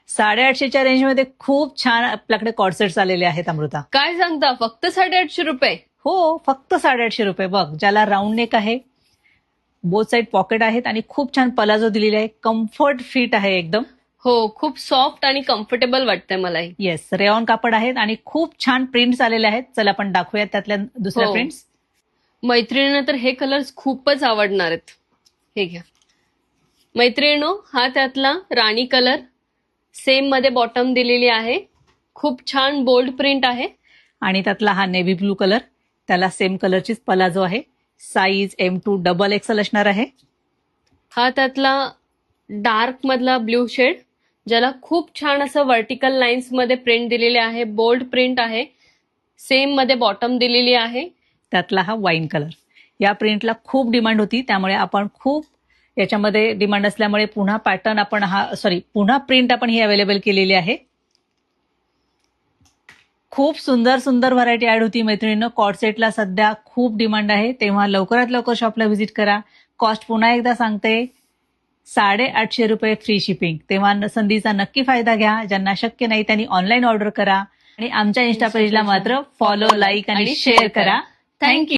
850च्या रेंजमध्ये खूप छान आपल्याकडे कॉर्सेट्स आलेले आहेत अमृता. काय सांगता, फक्त 850 रुपये? हो, फक्त 850 रुपये. बघ, ज्याला राऊंड नेक आहे, बोथ साईड पॉकेट आहेत आणि खूप छान पलाझो दिलेला आहे. कम्फर्ट फिट आहे एकदम. हो, खूप सॉफ्ट आणि कम्फर्टेबल वाटतंय मलाही. येस, रेऑन कापड आहेत आणि खूप छान प्रिंट्स आलेले आहेत. चला आपण दाखवूयात त्यातल्या दुसऱ्या हो. प्रिंट्स. मैत्रिणींना तर हे कलर्स खूपच आवडणार आहेत. हे घ्या मैत्रिणींनो, हा त्यातला राणी कलर, सेम मध्ये बॉटम दिलेली आहे. खूप छान बोल्ड प्रिंट आहे. आणि त्यातला हा नेव्ही ब्लू कलर, त्याला सेम कलरचीच पलाझो आहे. साईज M2 XXL असणार आहे. हा त्यातला डार्क मधला ब्ल्यू शेड, ज्याला खूप छान असं व्हर्टिकल लाईन्स मध्ये प्रिंट दिलेली आहे. बोल्ड प्रिंट आहे. सेम मध्ये बॉटम दिलेली आहे. त्यातला हा वाईन कलर. या प्रिंटला खूप डिमांड होती, त्यामुळे आपण खूप याच्यामध्ये डिमांड असल्यामुळे पुन्हा पॅटर्न आपण पुन्हा प्रिंट आपण ही अवेलेबल केलेली आहे. खूप सुंदर सुंदर व्हरायटी ऍड होती मैत्रिणींनो. कॉर्डसेटला सध्या खूप डिमांड आहे, तेव्हा लवकरात लवकर शॉपला व्हिजिट करा. कॉस्ट पुन्हा एकदा सांगते, 850 रुपये फ्री शिपिंग. तेव्हा संधीचा नक्की फायदा घ्या. ज्यांना शक्य नाही त्यांनी ऑनलाईन ऑर्डर करा आणि आमच्या इन्स्टा पेजला मात्र फॉलो, लाईक आणि शेअर करा. थँक्यू.